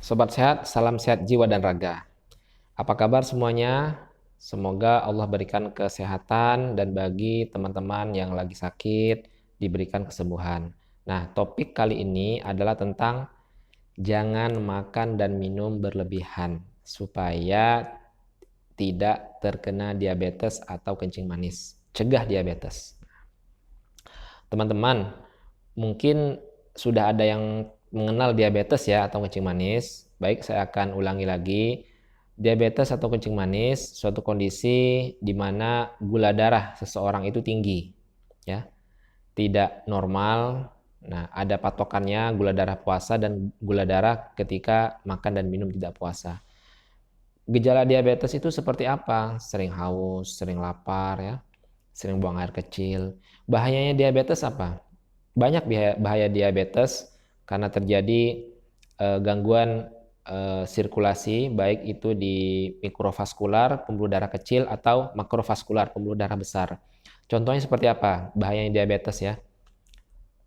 Sobat sehat, salam sehat jiwa dan raga. Apa kabar semuanya? Semoga Allah berikan kesehatan dan bagi teman-teman yang lagi sakit diberikan kesembuhan. Nah, topik kali ini adalah tentang jangan makan dan minum berlebihan supaya tidak terkena diabetes atau kencing manis. Cegah diabetes. Teman-teman, mungkin sudah ada yang mengenal diabetes ya atau kencing manis. Baik, saya akan ulangi lagi. Diabetes atau kencing manis suatu kondisi di mana gula darah seseorang itu tinggi, ya, tidak normal. Nah, ada patokannya gula darah puasa dan gula darah ketika makan dan minum tidak puasa. Gejala diabetes itu seperti apa? Sering haus, sering lapar ya, sering buang air kecil. Bahayanya diabetes apa? Banyak bahaya diabetes karena terjadi gangguan sirkulasi baik itu di mikrovaskular pembuluh darah kecil atau makrovaskular pembuluh darah besar. Contohnya seperti apa? Bahayanya diabetes ya.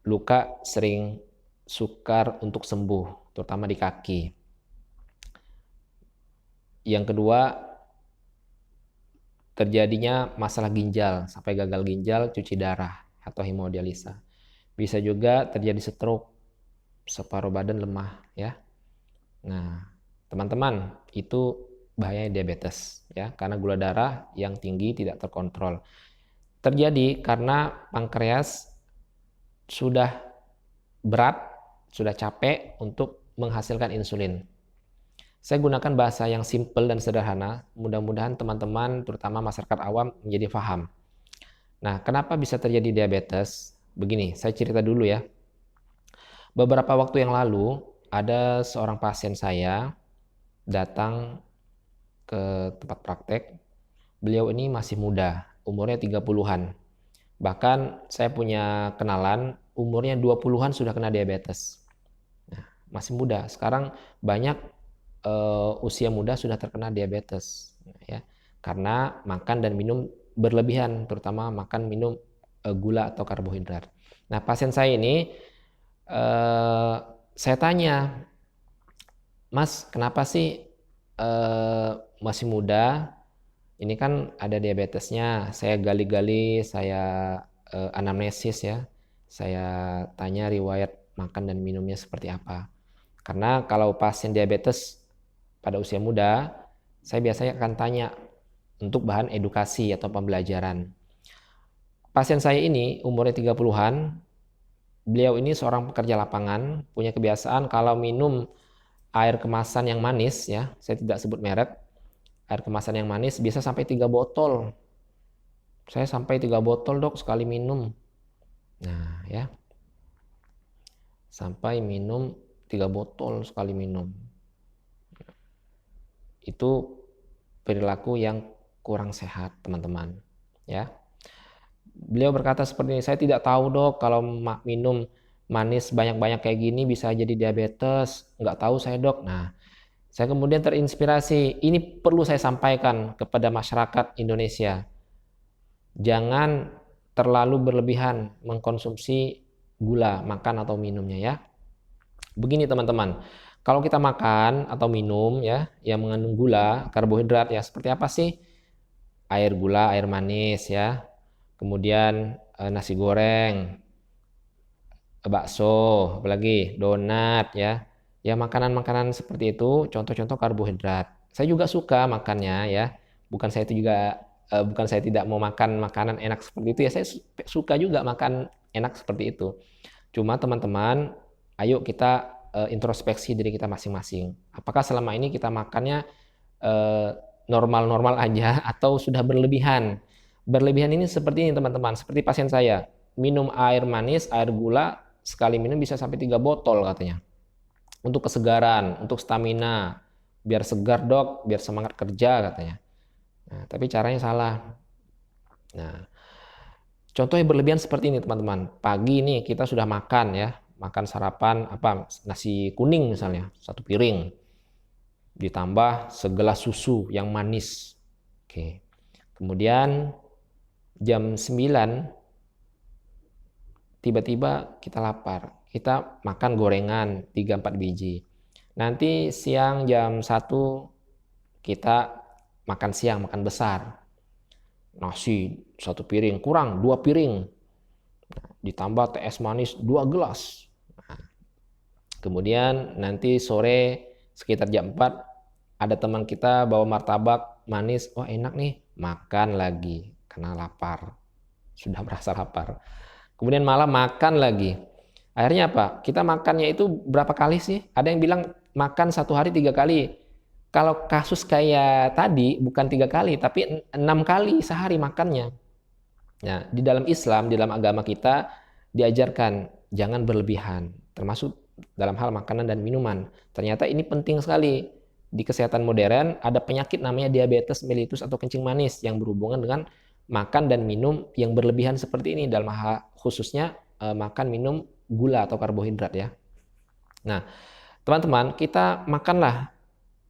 Luka sering sukar untuk sembuh, terutama di kaki. Yang kedua, terjadinya masalah ginjal sampai gagal ginjal, cuci darah atau hemodialisa. Bisa juga terjadi stroke, separuh badan lemah ya. Nah, teman-teman, itu bahayanya diabetes ya, karena gula darah yang tinggi tidak terkontrol. Terjadi karena pankreas sudah berat, sudah capek untuk menghasilkan insulin. Saya gunakan bahasa yang simple dan sederhana, mudah-mudahan teman-teman terutama masyarakat awam menjadi paham. Nah, kenapa bisa terjadi diabetes? Begini, saya cerita dulu ya. Beberapa waktu yang lalu, ada seorang pasien saya datang ke tempat praktek. Beliau ini masih muda, umurnya 30-an. Bahkan saya punya kenalan, umurnya 20-an sudah kena diabetes. Nah, masih muda. Sekarang banyak usia muda sudah terkena diabetes. Ya, karena makan dan minum berlebihan, terutama makan minum gula atau karbohidrat. Nah, pasien saya ini saya tanya, Mas, kenapa sih masih muda? Ini kan ada diabetesnya. Saya gali-gali, saya anamnesis ya. Saya tanya riwayat makan dan minumnya seperti apa. Karena kalau pasien diabetes pada usia muda, saya biasanya akan tanya untuk bahan edukasi atau pembelajaran. Pasien saya ini umurnya 30-an, beliau ini seorang pekerja lapangan, punya kebiasaan kalau minum air kemasan yang manis ya, saya tidak sebut merek, air kemasan yang manis bisa sampai 3 botol. Saya sampai 3 botol dok sekali minum. Nah ya, sampai minum 3 botol sekali minum. Itu perilaku yang kurang sehat teman-teman. Ya, beliau berkata seperti ini, saya tidak tahu dok kalau minum manis banyak-banyak kayak gini bisa jadi diabetes. Nggak tahu saya dok. Nah, saya kemudian terinspirasi, ini perlu saya sampaikan kepada masyarakat Indonesia. Jangan terlalu berlebihan mengkonsumsi gula, makan atau minumnya ya. Begini teman-teman, kalau kita makan atau minum ya yang mengandung gula, karbohidrat ya seperti apa sih? Air gula, air manis ya. Kemudian nasi goreng, bakso, apalagi donat ya. Ya makanan-makanan seperti itu contoh-contoh karbohidrat. Saya juga suka makannya ya. Bukan saya itu juga bukan saya tidak mau makan makanan enak seperti itu ya. Saya suka juga makan enak seperti itu. Cuma teman-teman, ayo kita introspeksi diri kita masing-masing. Apakah selama ini kita makannya eh, normal-normal aja atau sudah berlebihan? Berlebihan ini seperti ini teman-teman, seperti pasien saya. Minum air manis, air gula, sekali minum bisa sampai 3 botol katanya. Untuk kesegaran, untuk stamina, biar segar dok, biar semangat kerja katanya. Nah, tapi caranya salah. Nah, contoh yang berlebihan seperti ini teman-teman. Pagi nih kita sudah makan ya, makan sarapan apa nasi kuning misalnya, 1 piring. Ditambah segelas susu yang manis. Oke. Kemudian jam 9 tiba-tiba kita lapar. Kita makan gorengan 3-4 biji. Nanti siang jam 1 kita makan siang, makan besar. Nasi 1 piring, kurang 2 piring. Ditambah teh es manis 2 gelas. Kemudian nanti sore sekitar jam 4 ada teman kita bawa martabak manis. Wah enak nih, makan lagi karena lapar. Sudah merasa lapar. Kemudian malam makan lagi. Akhirnya apa? Kita makannya itu berapa kali sih? Ada yang bilang makan 1 hari 3 kali. Kalau kasus kayak tadi bukan 3 kali, tapi 6 kali sehari makannya. Nah, di dalam Islam, di dalam agama kita diajarkan jangan berlebihan, termasuk dalam hal makanan dan minuman. Ternyata ini penting sekali. Di kesehatan modern ada penyakit namanya diabetes mellitus atau kencing manis yang berhubungan dengan makan dan minum yang berlebihan seperti ini, dalam hal khususnya makan minum gula atau karbohidrat ya. Nah, teman-teman, kita makanlah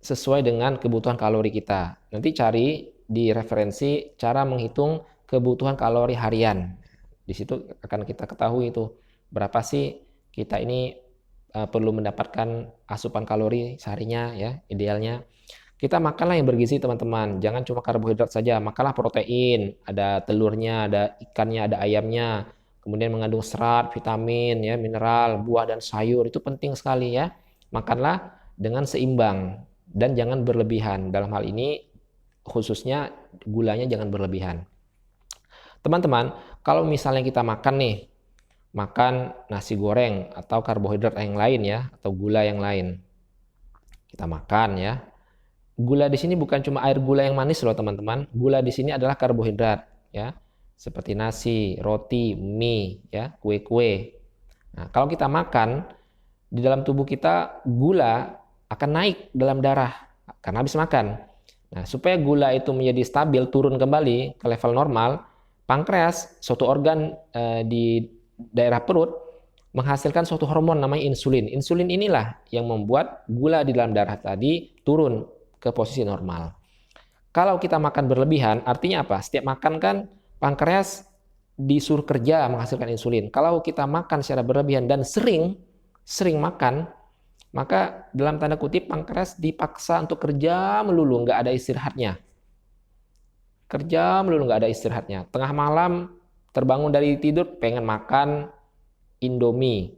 sesuai dengan kebutuhan kalori kita. Nanti cari di referensi cara menghitung kebutuhan kalori harian. Di situ akan kita ketahui itu berapa sih kita ini perlu mendapatkan asupan kalori seharinya ya, idealnya. Kita makanlah yang bergizi teman-teman, jangan cuma karbohidrat saja, makanlah protein, ada telurnya, ada ikannya, ada ayamnya, kemudian mengandung serat, vitamin, ya, mineral, buah dan sayur, itu penting sekali ya. Makanlah dengan seimbang dan jangan berlebihan. Dalam hal ini khususnya gulanya jangan berlebihan. Teman-teman, kalau misalnya kita makan nih, makan nasi goreng atau karbohidrat yang lain ya, atau gula yang lain. Kita makan ya. Gula di sini bukan cuma air gula yang manis loh teman-teman. Gula di sini adalah karbohidrat ya. Seperti nasi, roti, mie ya, kue-kue. Nah, kalau kita makan di dalam tubuh kita gula akan naik dalam darah karena habis makan. Nah, supaya gula itu menjadi stabil, turun kembali ke level normal, pankreas, suatu organ di daerah perut menghasilkan suatu hormon namanya insulin. Insulin inilah yang membuat gula di dalam darah tadi turun ke posisi normal. Kalau kita makan berlebihan, artinya apa? Setiap makan kan pankreas disuruh kerja menghasilkan insulin. Kalau kita makan secara berlebihan dan sering makan, maka dalam tanda kutip pankreas dipaksa untuk kerja melulu, nggak ada istirahatnya. Kerja melulu nggak ada istirahatnya. Tengah malam terbangun dari tidur pengen makan Indomie.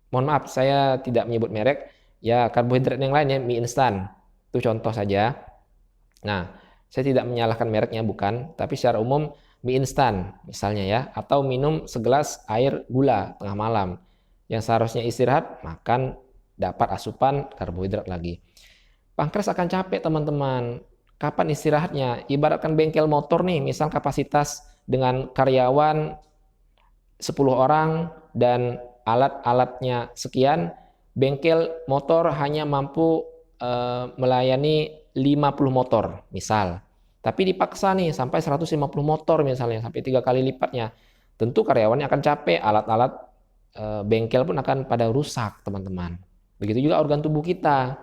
Mohon maaf, saya tidak menyebut merek. Ya, karbohidrat yang lain ya, mie instan. Itu contoh saja. Nah, saya tidak menyalahkan mereknya, bukan. Tapi secara umum, mie instan misalnya ya. Atau minum segelas air gula tengah malam. Yang seharusnya istirahat, makan, dapat asupan karbohidrat lagi. Pankreas akan capek, teman-teman. Kapan istirahatnya? Ibaratkan bengkel motor nih, misal kapasitas dengan karyawan 10 orang dan alat-alatnya sekian, bengkel motor hanya mampu melayani 50 motor misal. Tapi dipaksa nih sampai 150 motor misalnya, sampai 3 kali lipatnya. Tentu karyawannya akan capek, alat-alat bengkel pun akan pada rusak, teman-teman. Begitu juga organ tubuh kita.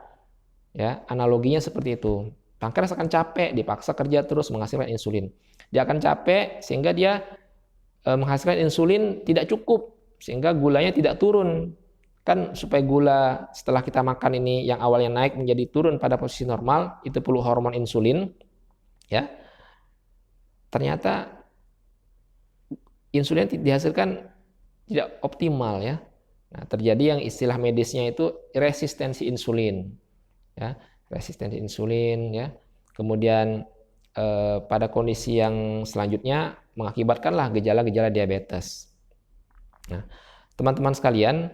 Ya, analoginya seperti itu. Pankreas akan capek, dipaksa kerja terus menghasilkan insulin. Dia akan capek sehingga dia menghasilkan insulin tidak cukup, sehingga gulanya tidak turun. Kan supaya gula setelah kita makan ini yang awalnya naik menjadi turun pada posisi normal, itu perlu hormon insulin. Ya. Ternyata insulin dihasilkan tidak optimal ya. Nah, terjadi yang istilah medisnya itu resistensi insulin. Ya, resistensi insulin ya. Kemudian pada kondisi yang selanjutnya mengakibatkanlah gejala-gejala diabetes. Nah, teman-teman sekalian,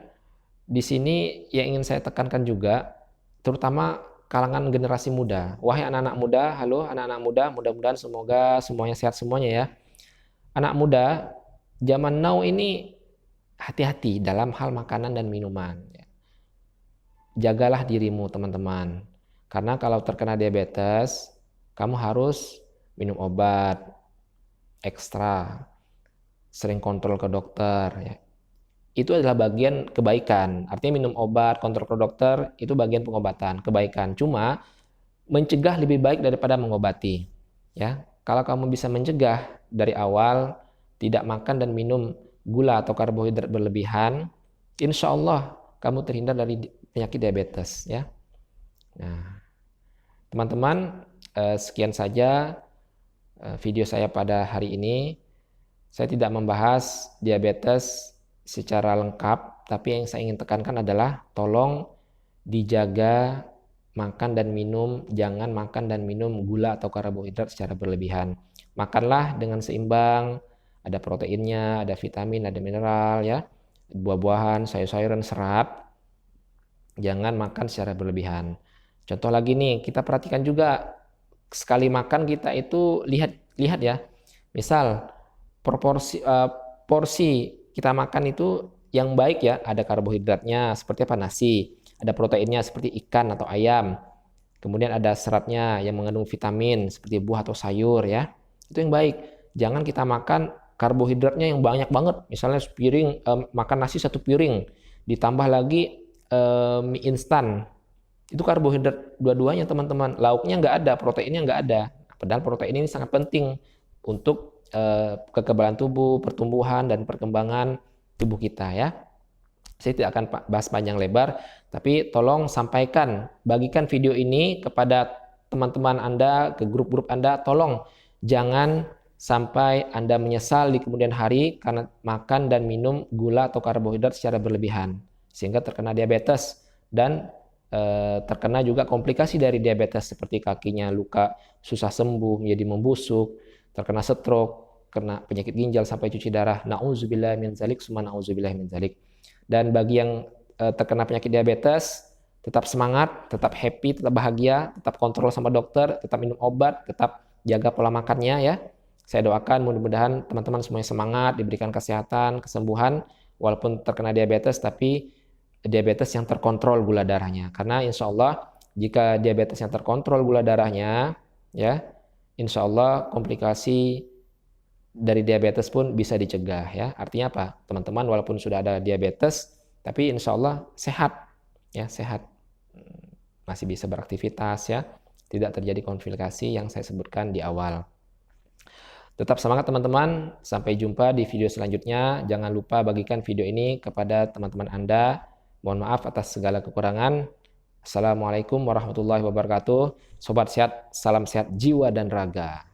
di sini yang ingin saya tekankan juga, terutama kalangan generasi muda. Wahai anak-anak muda, halo anak-anak muda, mudah-mudahan semoga semuanya sehat semuanya ya. Anak muda, zaman now ini hati-hati dalam hal makanan dan minuman. Jagalah dirimu teman-teman. Karena kalau terkena diabetes, kamu harus minum obat ekstra, sering kontrol ke dokter. Ya. Itu adalah bagian kebaikan. Artinya minum obat, kontrol ke dokter, itu bagian pengobatan, kebaikan. Cuma mencegah lebih baik daripada mengobati. Ya, kalau kamu bisa mencegah dari awal, tidak makan dan minum gula atau karbohidrat berlebihan, insya Allah kamu terhindar dari penyakit diabetes. Ya. Nah, teman-teman, sekian saja video saya pada hari ini. Saya tidak membahas diabetes secara lengkap, tapi yang saya ingin tekankan adalah tolong dijaga makan dan minum, jangan makan dan minum gula atau karbohidrat secara berlebihan. Makanlah dengan seimbang, ada proteinnya, ada vitamin, ada mineral ya, buah-buahan, sayur-sayuran, serat. Jangan makan secara berlebihan. Contoh lagi nih, kita perhatikan juga sekali makan kita itu lihat ya. Misal porsi kita makan itu yang baik ya, ada karbohidratnya seperti apa, nasi, ada proteinnya seperti ikan atau ayam, kemudian ada seratnya yang mengandung vitamin seperti buah atau sayur ya, itu yang baik. Jangan kita makan karbohidratnya yang banyak banget, misalnya sepiring, makan nasi 1 piring ditambah lagi mie instan, itu karbohidrat dua-duanya teman-teman, lauknya nggak ada, proteinnya nggak ada, padahal protein ini sangat penting untuk kekebalan tubuh, pertumbuhan, dan perkembangan tubuh kita ya. Saya tidak akan bahas panjang lebar, tapi tolong sampaikan, bagikan video ini kepada teman-teman Anda, ke grup-grup Anda, tolong jangan sampai Anda menyesal di kemudian hari karena makan dan minum gula atau karbohidrat secara berlebihan, sehingga terkena diabetes dan terkena juga komplikasi dari diabetes seperti kakinya luka, susah sembuh, menjadi membusuk, terkena stroke, kena penyakit ginjal sampai cuci darah. Nauzubillah min zalik, summa nauzubillah min zalik. Dan bagi yang terkena penyakit diabetes, tetap semangat, tetap happy, tetap bahagia, tetap kontrol sama dokter, tetap minum obat, tetap jaga pola makannya ya. Saya doakan mudah-mudahan teman-teman semuanya semangat, diberikan kesehatan, kesembuhan, walaupun terkena diabetes, tapi diabetes yang terkontrol gula darahnya. Karena insya Allah jika diabetes yang terkontrol gula darahnya, ya insya Allah komplikasi dari diabetes pun bisa dicegah ya. Artinya apa? Teman-teman walaupun sudah ada diabetes, tapi insya Allah sehat ya, sehat, masih bisa beraktivitas ya, tidak terjadi komplikasi yang saya sebutkan di awal. Tetap semangat teman-teman, sampai jumpa di video selanjutnya. Jangan lupa bagikan video ini kepada teman-teman Anda. Mohon maaf atas segala kekurangan. Assalamualaikum warahmatullahi wabarakatuh. Sobat sehat, salam sehat jiwa dan raga.